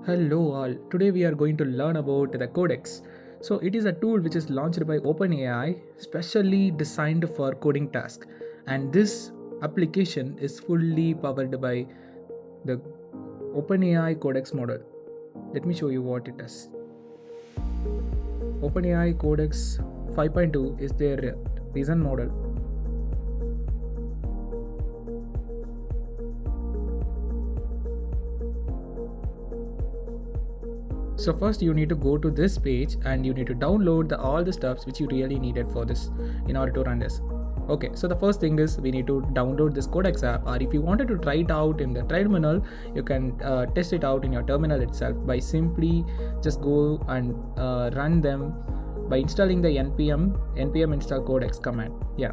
Hello all. Today we are going to learn about the Codex. So it is a tool which is launched by OpenAI, specially designed for coding tasks. And this application is fully powered by the OpenAI Codex model. Let me show you what it is. OpenAI Codex 5.2 is their reason model. So first you need to go to this page and you need to download all the stuffs which you really needed for this in order to run this. Okay, so the first thing is we need to download this Codex app, or if you wanted to try it out in the terminal, you can test it out in your terminal itself by simply just go and run them by installing the npm install codex command. Yeah,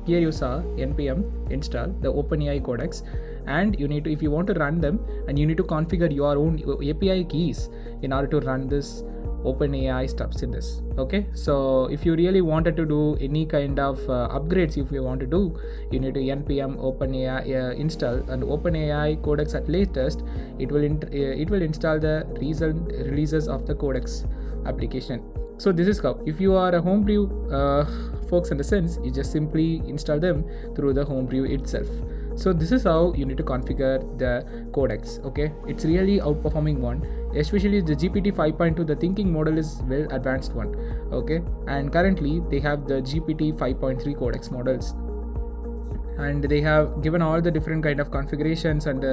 here you saw npm install the OpenAI Codex, and you need to, if you want to run them, and you need to configure your own API keys in order to run this OpenAI stuffs in this. Okay, so if you really wanted to do any kind of upgrades, if you want to do, you need to npm OpenAI install and OpenAI Codex at latest. It will install the recent releases of the Codex application. So this is how, if you are a homebrew folks in the sense, you just simply install them through the homebrew itself. So this is how you need to configure the Codex. Okay, it's really outperforming one, especially the GPT 5.2. The thinking model is well advanced one. Okay, and currently they have the GPT 5.3 Codex models, and they have given all the different kind of configurations and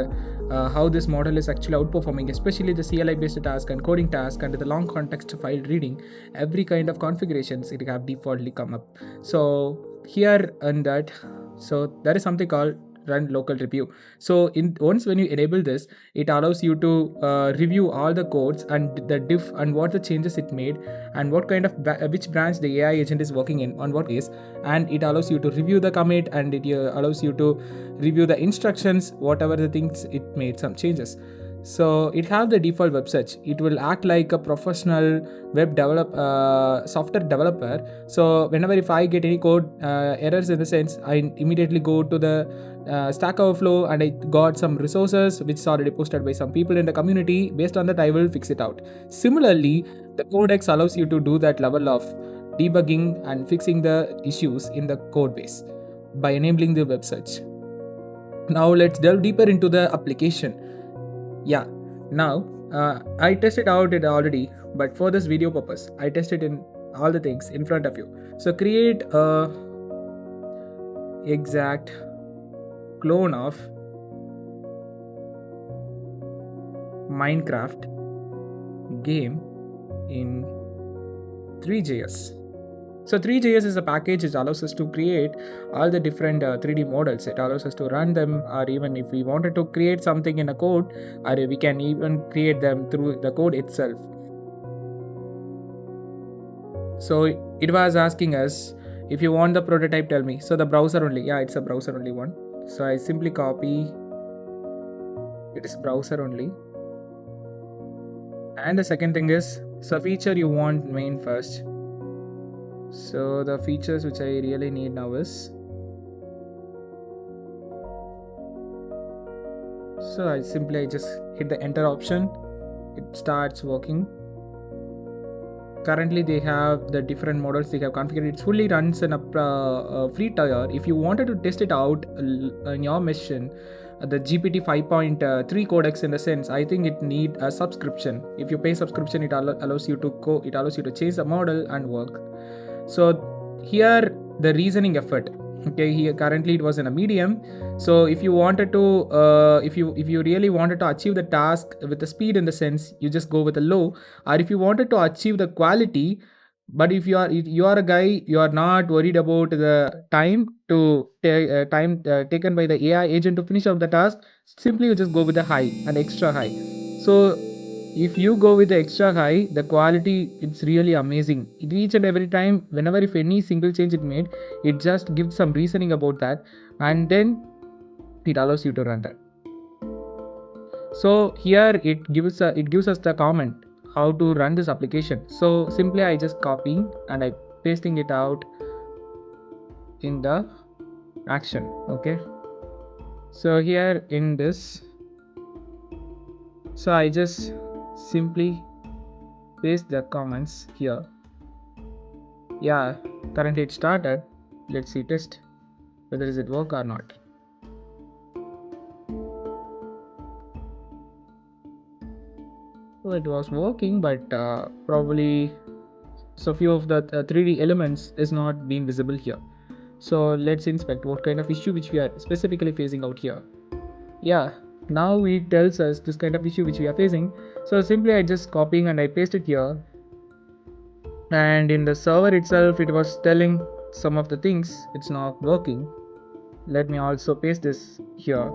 how this model is actually outperforming, especially the CLI based task and coding task and the long context file reading. Every kind of configurations it have defaultly come up. So here and that, so there is something called run local review. So once when you enable this, it allows you to review all the codes and the diff and what the changes it made and what kind of which branch the AI agent is working in on what case, and it allows you to review the commit, and it allows you to review the instructions, whatever the things it made some changes. So it have the default web search. It will act like a professional web software developer. So whenever if I get any code errors in the sense, I immediately go to the Stack Overflow and I got some resources which is already posted by some people in the community. Based on that, I will fix it out. Similarly, the Codex allows you to do that level of debugging and fixing the issues in the code base by enabling the web search. Now let's delve deeper into the application. Yeah, now I tested out it already, but for this video purpose, I tested in all the things in front of you. So create a exact clone of Minecraft game in 3JS. So 3JS is a package which allows us to create all the different 3D models. It allows us to run them, or even if we wanted to create something in a code, or we can even create them through the code itself. So it was asking us, if you want the prototype, tell me. So the browser only, yeah, it's a browser only one. So I simply copy, it is browser only. And the second thing is, so feature you want main first. So the features which I really need now is, so I just hit the enter option. It starts working. Currently they have the different models they have configured. It fully runs in a free tier. If you wanted to test it out in your machine, the GPT 5.3 Codex in the sense, I think it need a subscription. If you pay subscription, it allows you to change the model and work. So here the reasoning effort. Okay, here currently it was in a medium. So if you wanted to if you really wanted to achieve the task with the speed in the sense, you just go with a low. Or if you wanted to achieve the quality, but if you are a guy, you are not worried about the time taken by the AI agent to finish up the task, simply you just go with the high and extra high. So if you go with the extra high, the quality, it's really amazing. Each and every time, whenever if any single change it made, it just gives some reasoning about that, and then it allows you to run that. So here it gives us the comment how to run this application. So simply I just copy and I pasting it out in the action. Okay, so here in this, so I just simply paste the comments here. Yeah, currently it started. Let's see test whether is it work or not. So it was working, but probably so few of the 3D elements is not being visible here. So let's inspect what kind of issue which we are specifically facing out here. Yeah, now it tells us this kind of issue which we are facing. So simply I just copying and I paste it here, and in the server itself it was telling some of the things it's not working. Let me also paste this here.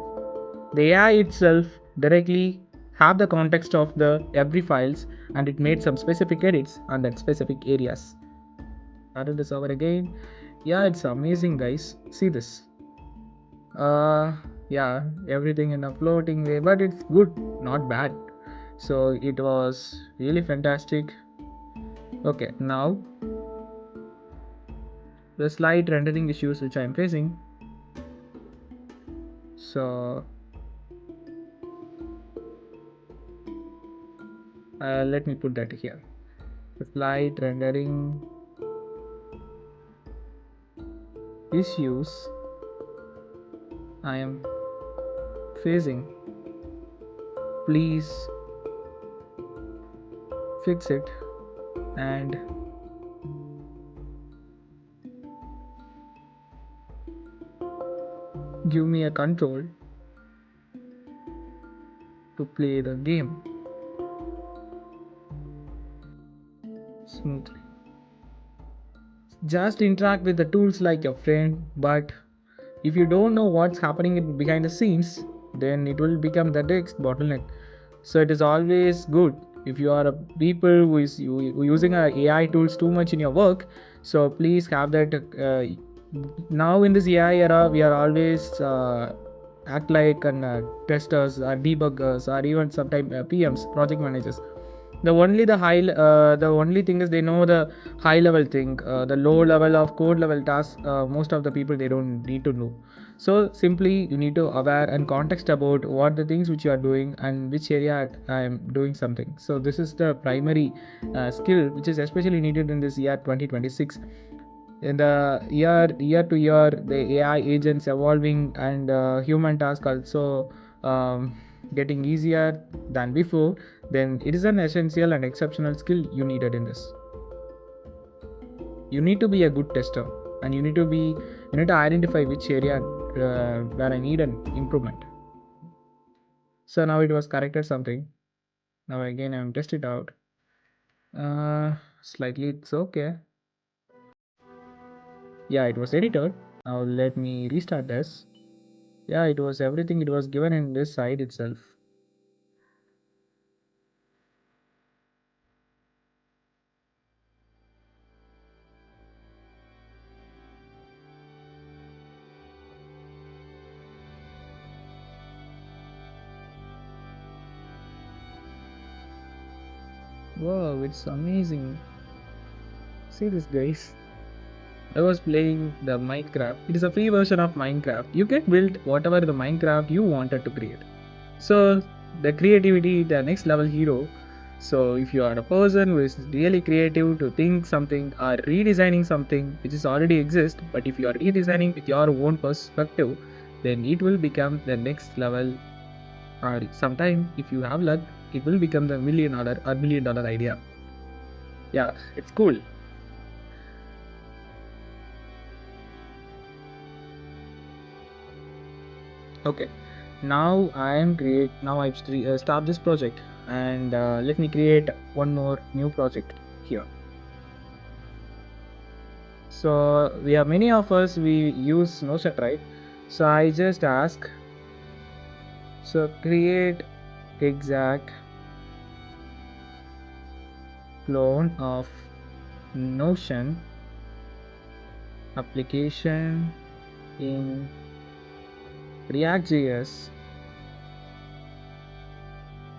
The AI itself directly have the context of the every files, and it made some specific edits on that specific areas. Started the server again. Yeah, it's amazing guys, see this. Yeah, everything in a floating way, but it's good, not bad. So it was really fantastic. Okay, now the slight rendering issues which I am facing. So let me put that here. The slight rendering issues I am facing. Please fix it and give me a control to play the game smoothly. Just interact with the tools like your friend, but if you don't know what's happening behind the scenes, then it will become the next bottleneck. So it is always good if you are a people who using AI tools too much in your work. So please have that. Now in this AI era, we are always act like testers or debuggers or even sometimes PMs, project managers. The only thing is they know the high level thing, the low level of code level tasks. Most of the people they don't need to know. So simply you need to aware and context about what the things which you are doing and which area I am doing something. So this is the primary skill which is especially needed in this year 2026. In the year to year, the AI agents evolving and human task also getting easier than before. Then it is an essential and exceptional skill you needed in this. You need to be a good tester, and you need to identify which area where I need an improvement. So now it was corrected something. Now again I'm test it out. Slightly it's okay. Yeah, it was edited. Now let me restart this. Yeah, it was everything, it was given in this side itself. Wow, it's amazing. See this guys. I was playing the Minecraft. It is a free version of Minecraft. You can build whatever the Minecraft you wanted to create. So the creativity, the next level hero. So if you are a person who is really creative to think something or redesigning something which is already exist, but if you are redesigning with your own perspective, then it will become the next level. Or sometime if you have luck, it will become the $1 million idea. Yeah, it's cool. Okay, now I've start this project, and let me create one more new project here. So we have many of us we use Notion, right? So I just ask, so create exact clone of Notion application in React.js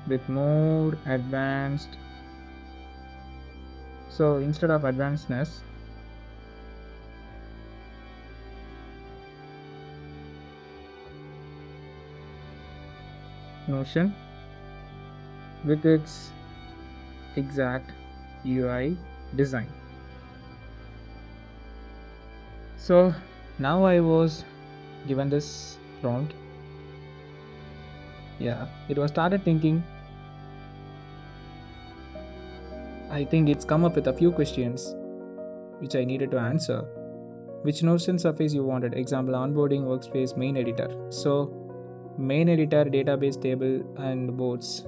with more advanced. So instead of advancedness, Notion with its exact UI design. So now I was given this prompt. Yeah, it was started thinking. I think it's come up with a few questions which I needed to answer. Which Notion surface you wanted? Example, onboarding, workspace, main editor. So main editor, database table, and boards.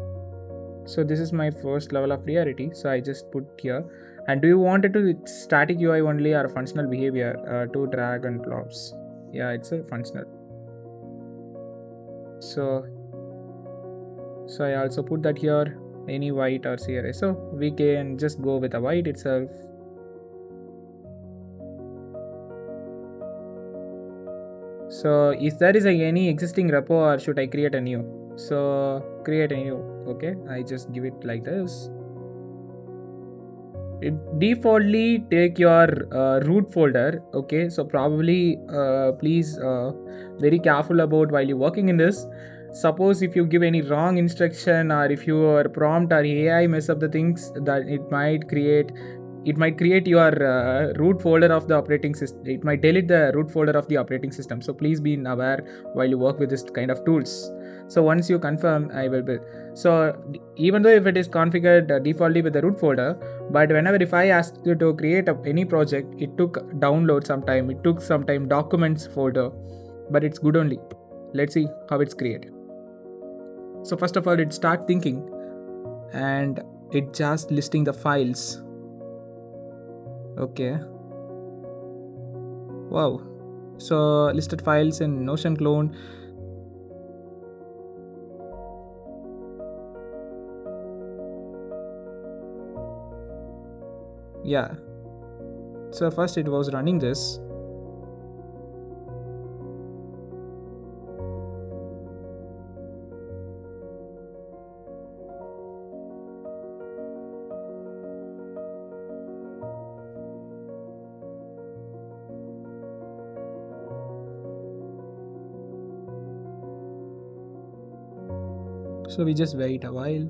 So this is my first level of priority. So I just put here. And do you want it to static UI only or functional behavior to drag and drops? Yeah, it's a functional. So I also put that here, any white or CRA. So we can just go with a white itself. So if there is any existing repo or should I create a new? So create a new. Okay, I just give it like this. It defaultly take your root folder. Okay, so probably please very careful about while you're working in this. Suppose if you give any wrong instruction or if your prompt or AI mess up the things, that it might create your root folder of the operating system. It might delete the root folder of the operating system. So please be aware while you work with this kind of tools. So once you confirm, I will build. So even though if it is configured defaultly with the root folder, but whenever if I asked you to create any project, it took download some time, it took some time documents folder, but it's good only. Let's see how it's created. So first of all, it start thinking and it just listing the files. Okay, wow. So listed files in Notion clone. Yeah, so first it was running this. So we just wait a while.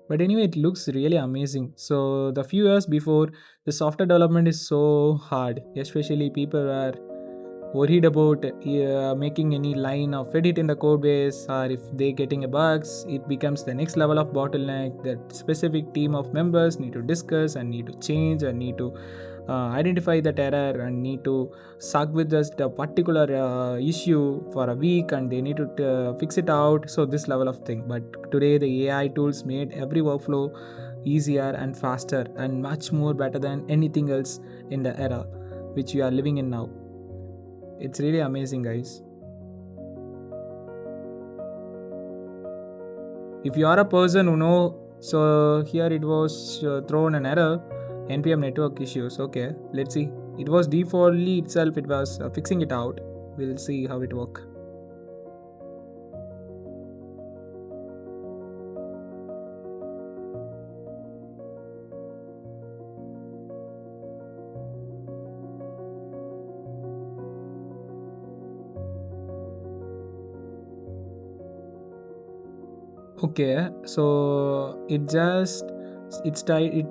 But anyway, it looks really amazing. So the few years before, the software development is so hard, especially people were worried about making any line of edit in the code base, or if they getting a bugs, it becomes the next level of bottleneck that specific team of members need to discuss and need to change and need to identify that error and need to suck with just a particular issue for a week and they need to fix it out. So this level of thing, but today the AI tools made every workflow easier and faster and much more better than anything else in the era which we are living in now. It's really amazing, guys. If you are a person who know, so here it was thrown an error, npm network issues. Okay, let's see. It was defaultly itself, it was fixing it out. We'll see how it work. Okay, so it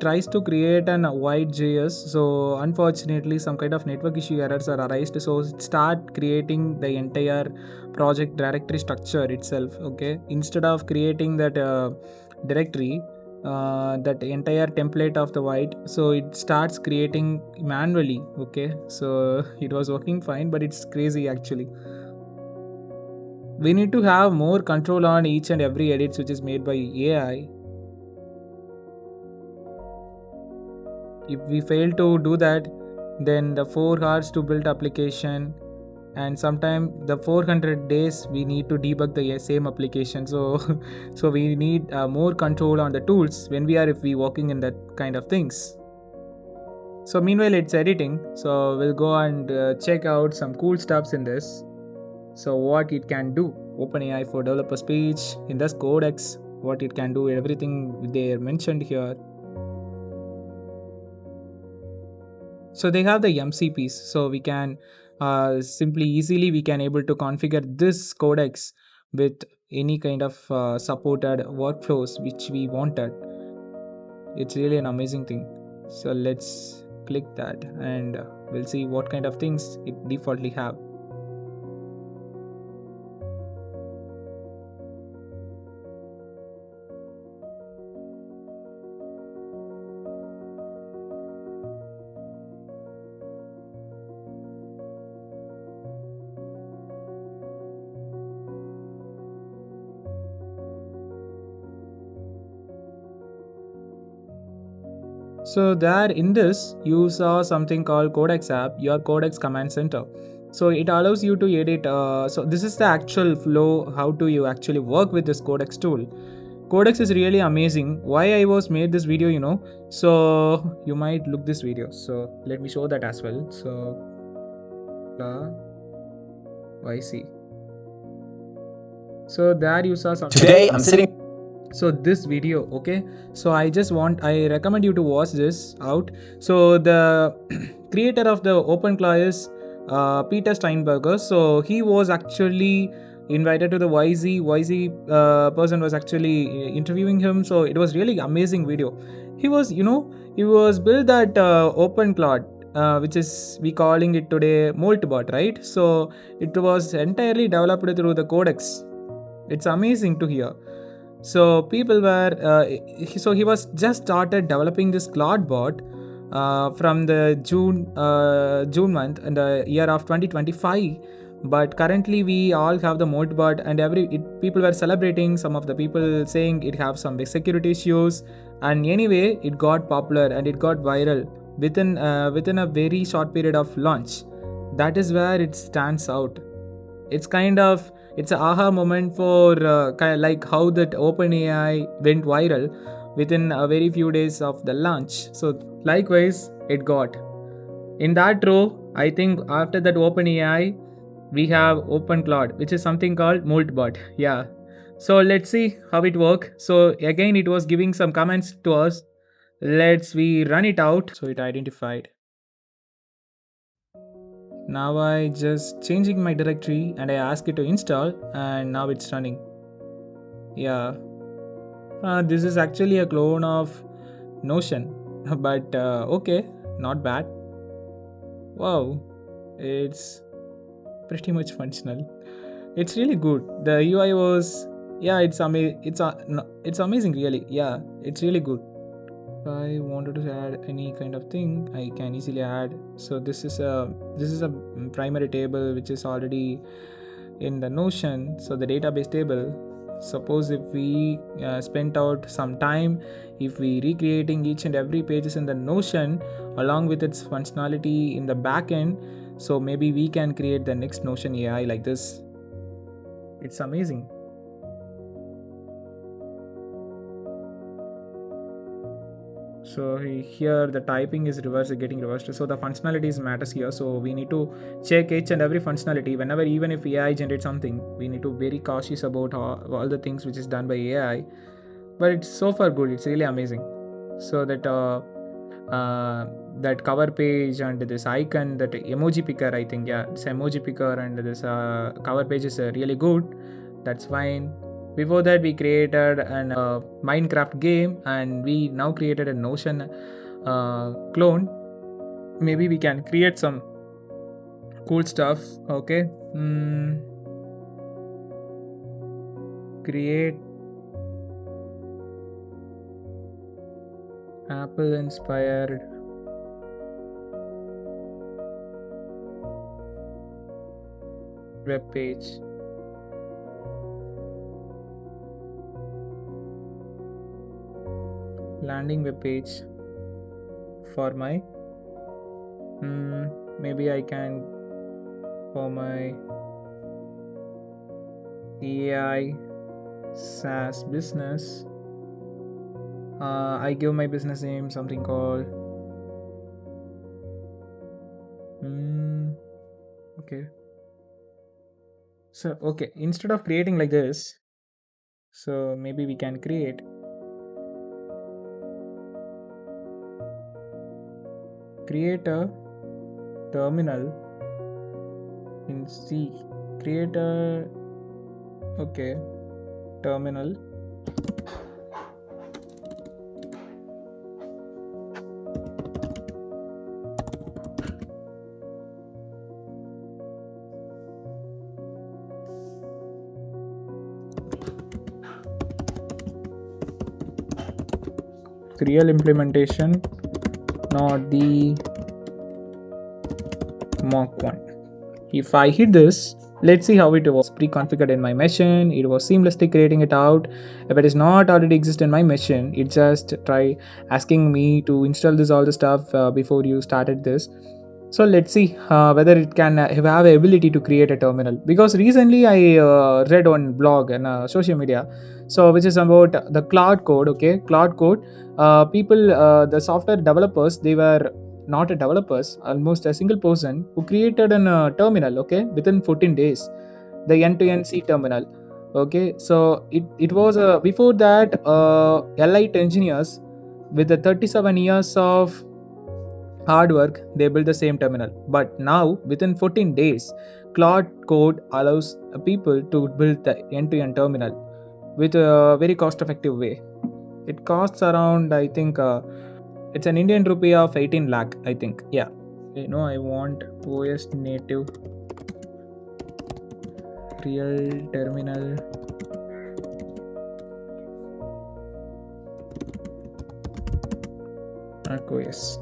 tries to create an white JS. So unfortunately, some kind of network issue errors are arised. So it start creating the entire project directory structure itself. Okay, instead of creating that directory, that entire template of the white, so it starts creating manually. Okay, so it was working fine, but it's crazy actually. We need to have more control on each and every edits which is made by AI. If we fail to do that, then the 4 hours to build application and sometime the 400 days we need to debug the same application. So so we need more control on the tools when we are if we working in that kind of things. So meanwhile it's editing, so we'll go and check out some cool stuffs in this. So what it can do, OpenAI for developers page in this codex, what it can do, everything they mentioned here. So they have the MCPs, so we can simply easily we can able to configure this codex with any kind of supported workflows which we wanted. It's really an amazing thing. So let's click that and we'll see what kind of things it defaultly have. So there in this, you saw something called Codex app, your Codex command center. So it allows you to edit. So this is the actual flow. How do you actually work with this Codex tool? Codex is really amazing. Why I was made this video. So you might look this video. So let me show that as well. So YC. So there you saw something. Today I'm sitting. So this video, okay, so I recommend you to watch this out. So the creator of the OpenAI is Peter Steinberger. So he was actually invited to the YZ person was actually interviewing him. So it was really amazing video. He was built that OpenAI, which is we calling it today Moltbot, right? So it was entirely developed through the Codex. It's amazing to hear. So people were so he was just started developing this cloud bot from the June month in the year of 2025. But currently we all have the mode bot, and people were celebrating. Some of the people saying it have some big security issues, and anyway it got popular and it got viral within a very short period of launch. That is where it stands out. It's an aha moment for kind of like how that OpenAI went viral within a very few days of the launch. So likewise it got in that row. I think after that OpenAI we have OpenCloud, which is something called Moltbot. Yeah. So let's see how it works. So again it was giving some comments to us. We run it out. So it identified. Now I just changing my directory and I ask it to install, and now it's running. Yeah. This is actually a clone of Notion, but okay, not bad. Wow, it's pretty much functional. It's really good. The UI was, yeah, it's amazing really. Yeah, it's really good. If I wanted to add any kind of thing, I can easily add. So this is a primary table which is already in the Notion. So the database table. Suppose if we spent out some time, if we recreating each and every pages in the Notion along with its functionality in the backend, so maybe we can create the next Notion AI like this. It's amazing. So here the typing is getting reversed. So the functionalities matters here. So we need to check each and every functionality whenever, even if AI generates something, we need to be very cautious about all the things which is done by AI. But it's so far good. It's really amazing. So that cover page and this icon, that emoji picker, I think, yeah, this emoji picker and this cover page is really good. That's fine. Before that we created an Minecraft game, and we now created a Notion clone. Maybe we can create some cool stuff. Okay. Create Apple inspired web page. Landing web page for my maybe I can for my AI SaaS business. I give my business name something called okay. So okay, instead of creating like this, so maybe we can create a terminal in C. Create a okay. terminal. The real implementation, not the mock one. If I hit this, let's see how it was pre-configured in my machine. It was seamlessly creating it out. If it is not already exist in my machine, it just try asking me to install this all the stuff before you started this. So let's see whether it can have the ability to create a terminal. Because recently I read on blog and social media, so which is about the cloud code. Okay, cloud code. People, the software developers, they were not a developers, almost a single person who created an terminal. Okay, within 14 days, the end-to-end C terminal. Okay, so it was before that Lite engineers with the 37 years of hard work, they built the same terminal. But now, within 14 days, Cloud Code allows people to build the end-to-end terminal with a very cost-effective way. It costs around, I think, it's an Indian rupee of 18 lakh, I think. Yeah. I want OS native real terminal. OS.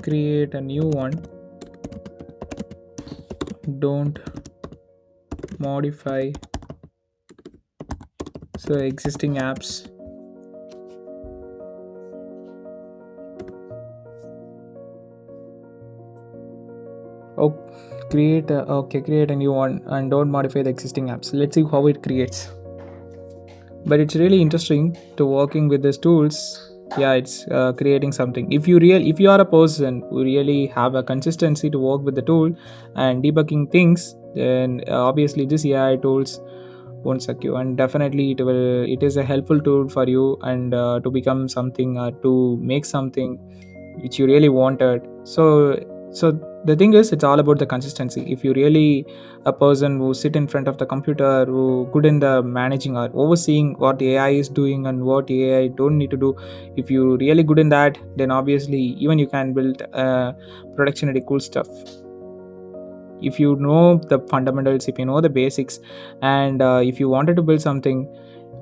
Create a new one. Don't modify the existing apps. Oh, create a new one and don't modify the existing apps. Let's see how it creates. But it's really interesting to working with these tools. Yeah, it's creating something. If you are a person who really have a consistency to work with the tool and debugging things, then obviously this AI tools won't suck you, and definitely it is a helpful tool for you, and to become something, to make something which you really wanted. So the thing is, it's all about the consistency. If you really a person who sit in front of the computer, who good in the managing or overseeing what AI is doing and what AI don't need to do, if you really good in that, then obviously even you can build production ready cool stuff. If you know the fundamentals, if you know the basics, and if you wanted to build something,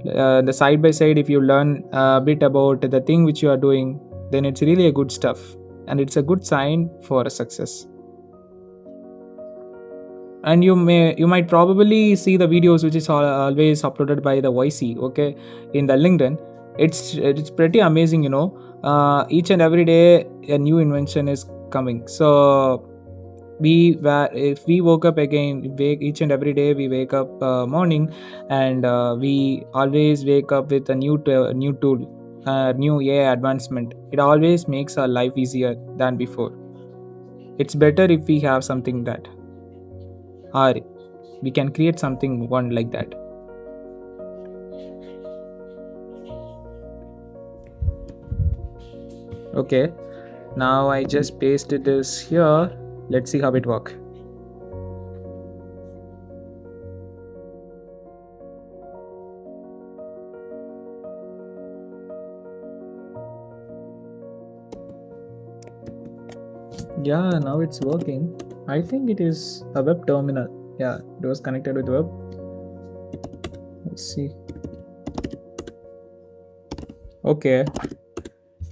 the side by side, if you learn a bit about the thing which you are doing, then it's really a good stuff, and it's a good sign for a success. And you might probably see the videos which is always uploaded by the YC, okay, in the LinkedIn. It's pretty amazing, each and every day a new invention is coming. So if we woke up again, each and every day we wake up morning, and we always wake up with a new tool, new AI advancement. It always makes our life easier than before. It's better if we have something that, or we can create something one like that. Okay, now I just pasted this here. Let's see how it works. Yeah, now it's working. I think it is a web terminal. Yeah, it was connected with web. Let's see. Okay,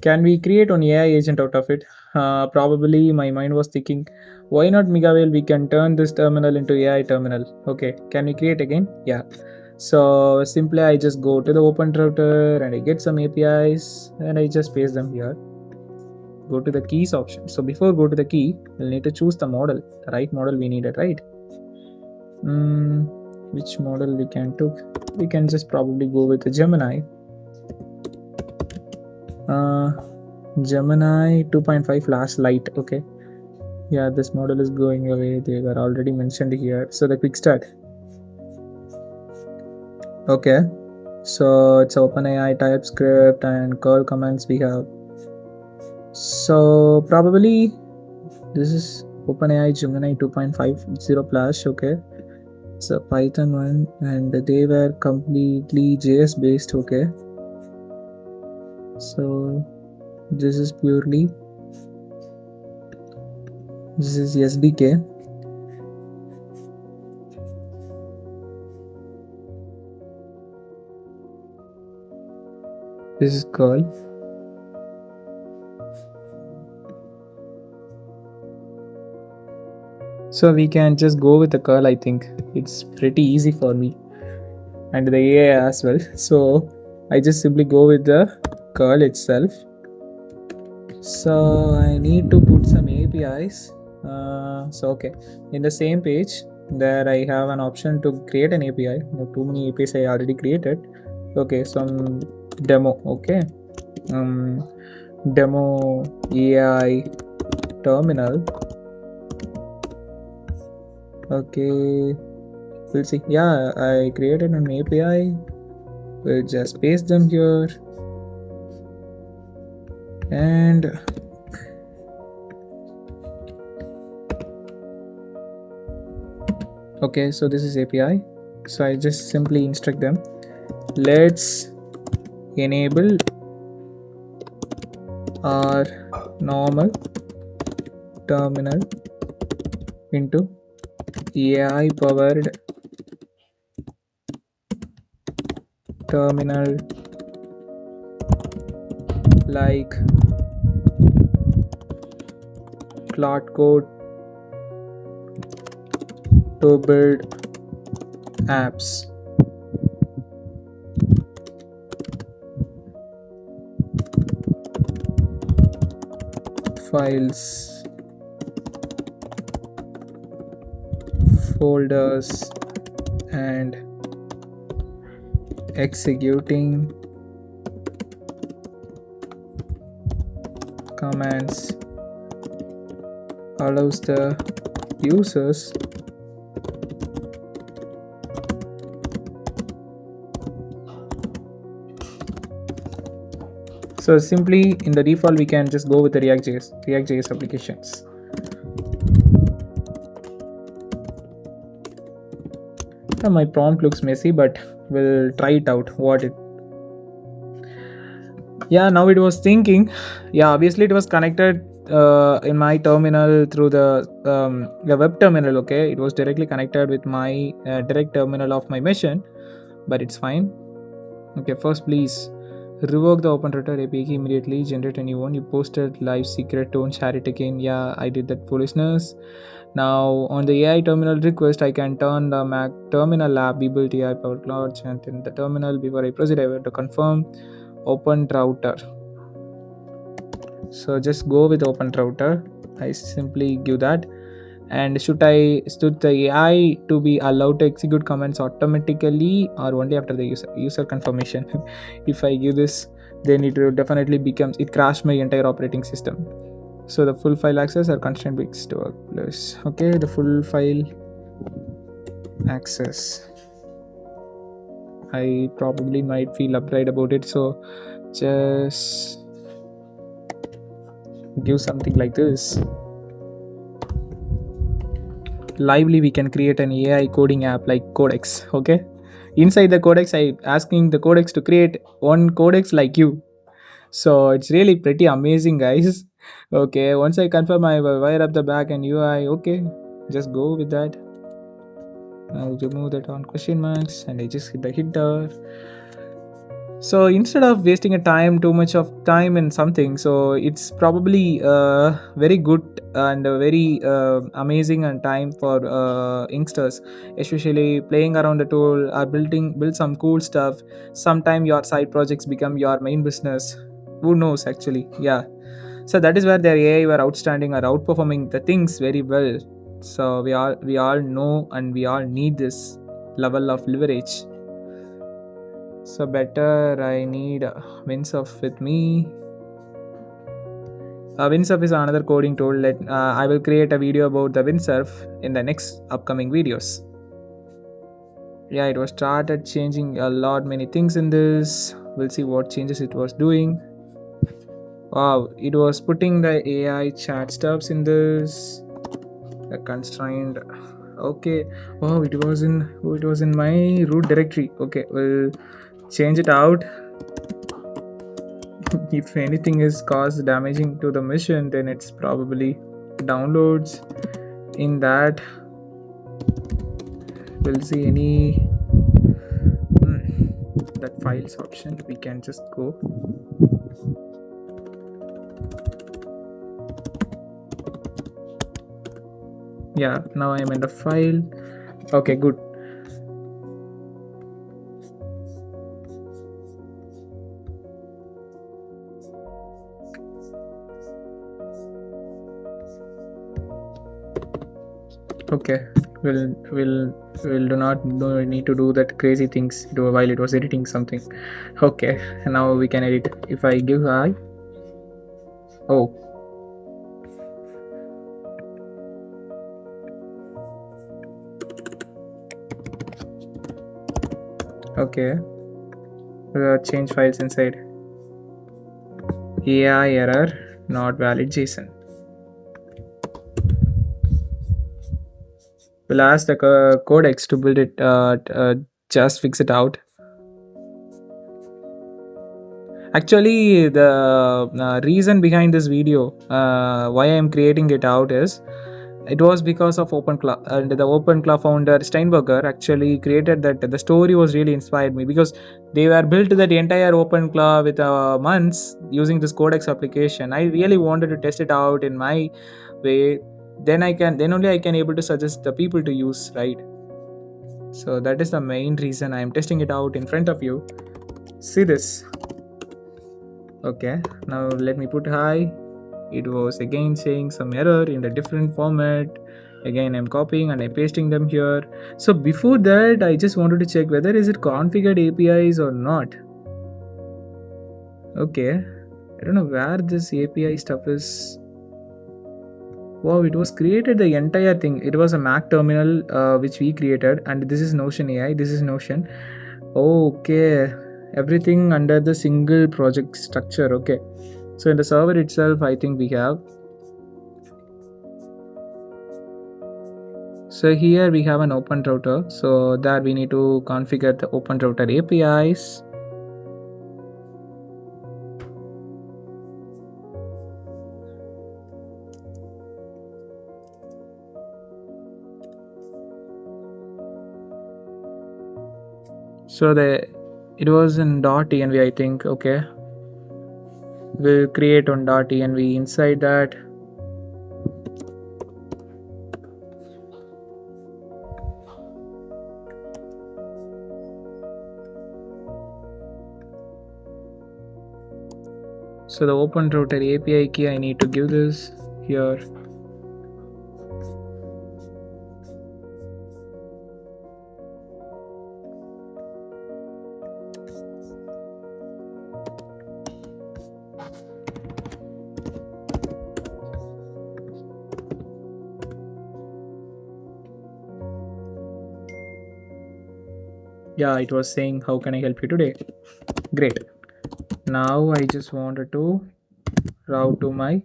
can we create an AI agent out of it? Probably my mind was thinking, why not Miguel? We can turn this terminal into AI terminal. Okay, can we create again? Yeah. So simply I just go to the open router and I get some APIs and I just paste them here. Go to the keys option. So before go to the key, we'll need to choose the model, the right model we needed, right? Which model we can took? We can just probably go with the Gemini. Gemini 2.5 flash light. Okay, Yeah, this model is going away. They were already mentioned here. So the quick start. Okay. So it's OpenAI TypeScript and curl commands we have. So probably this is OpenAI Gemini 2.50 plus. Okay. So Python one, and they were completely JS based. Okay. So this is purely, this is SDK. This is curl. So we can just go with the curl. I think it's pretty easy for me and the AI as well. So I just simply go with the curl itself. So I need to put some APIs. So okay, in the same page there I have an option to create an API. Too many APIs I already created. Okay, some demo. Okay, demo AI terminal. Okay, we'll see. Yeah, I created an API. We'll just paste them here, and okay, so this is API. So I just simply instruct them. Let's enable our normal terminal into AI powered terminal like Cloud Code to build apps. Files, folders, and executing commands allows the users so simply in the default we can just go with the React.js applications. My prompt looks messy, but we'll try it out. Yeah, now it was thinking. Yeah, obviously it was connected in my terminal through the web terminal. Okay, it was directly connected with my direct terminal of my machine, but it's fine. Okay, first please revoke the OpenRouter API key immediately. Generate a new one. You posted live secret. Don't share it again. Yeah, I did that foolishness. Now on the AI terminal request, I can turn the Mac terminal app be built AI powered launch, and in the terminal before I proceed, I have to confirm open router. So just go with open router. I simply give that. And should the AI to be allowed to execute commands automatically or only after the user confirmation? If I give this, then it will definitely becomes, it crashed my entire operating system. So the full file access or constraint bits to plus. Okay, the full file access. I probably might feel upright about it, so just give something like this. Lively, we can create an AI coding app like Codex. Okay, inside the Codex I asking the Codex to create one Codex like you. So it's really pretty amazing, guys. Okay, once I confirm, I will wire up the back and UI. Okay, just go with that. I'll remove that on question marks and I just hit the header. So instead of wasting a time too much of time in something, so it's probably very good and very amazing and time for youngsters, especially playing around the tool or build some cool stuff. Sometime your side projects become your main business. Who knows actually? Yeah. So that is where their AI were outstanding or outperforming the things very well. So we all know and we all need this level of leverage. So better I need wins off with me. Windsurf is another coding tool. I will create a video about the windsurf in the next upcoming videos. Yeah, it was started changing a lot many things in this. We'll see what changes it was doing. Wow, it was putting the AI chat stuffs in this. The constrained. Okay. Wow, it was in my root directory. Okay, we'll change it out. If anything is caused damaging to the machine, then it's probably downloads. In that, we'll see any that files option. We can just go. Yeah, now I'm in the file. Okay, good. Okay, we'll do not need to do that crazy things while it was editing something. Okay, now we can edit. If I give hi. Oh, okay. Change files inside. AI error, not valid JSON. We'll ask the codex to build it. Just fix it out. Actually, the reason behind this video, why I am creating it out is, it was because of OpenClaw, and the OpenClaw founder Steinberger actually created that. The story was really inspired me because they were built that entire OpenClaw with months using this Codex application. I really wanted to test it out in my way. Then only I can able to suggest the people to use, right? So that is the main reason I am testing it out in front of you. See this. Okay, now let me put hi. It was again saying some error in the different format. Again, I'm copying and I'm pasting them here. So before that, I just wanted to check whether is it configured APIs or not. Okay, I don't know where this API stuff is. Wow, it was created the entire thing. It was a Mac terminal which we created, and this is Notion AI. This is Notion. Okay, everything under the single project structure. Okay, so in the server itself, I think we have. So here we have an open router. So that we need to configure the open router APIs. So it was in .env, I think. Okay, we'll create on .env. Inside that, so the open router API key, I need to give this here. Yeah, it was saying how can I help you today. Great. Now I just wanted to route to my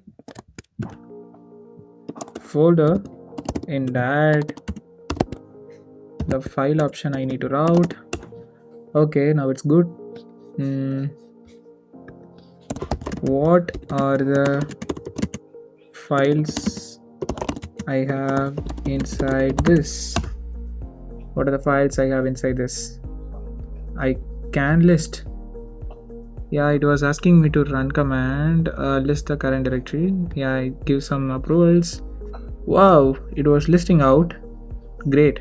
folder. In that, the file option I need to route. Okay, now it's good. What are the files I have inside this? What are the files I have inside this? I can list. Yeah, it was asking me to run command, list the current directory. Yeah, I give some approvals. Wow, it was listing out. Great.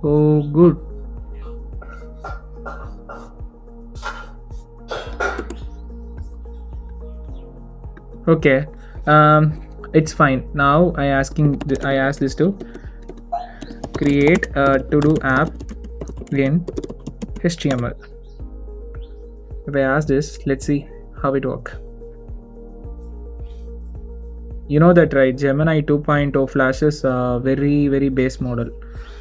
Oh, good. Okay, it's fine. Now I asked this to create a to-do app in HTML. If I ask this, let's see how it works. You know that, right? Gemini 2.0 flashes very base model.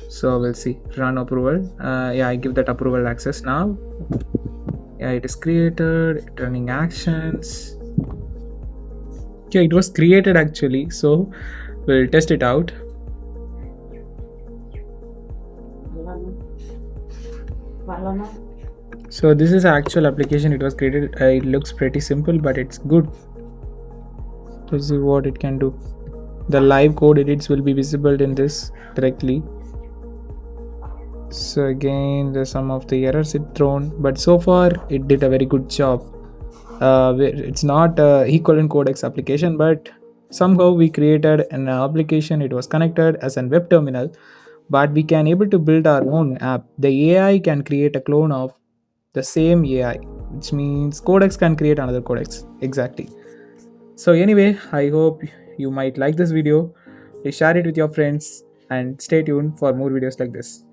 So we'll see. Run approval. Yeah, I give that approval access now. Yeah, it is created. Running actions. Yeah, it was created actually. So we'll test it out. So this is actual application. It was created. It looks pretty simple, but it's good. Let's see what it can do. The live code edits will be visible in this directly. So again, there's some of the errors it thrown, but so far it did a very good job. It's not a equivalent codex application, but somehow we created an application. It was connected as a web terminal, but we can able to build our own app. The AI can create a clone of the same AI, which means codex can create another codex. Exactly. So anyway, I hope you might like this video. Please share it with your friends and stay tuned for more videos like this.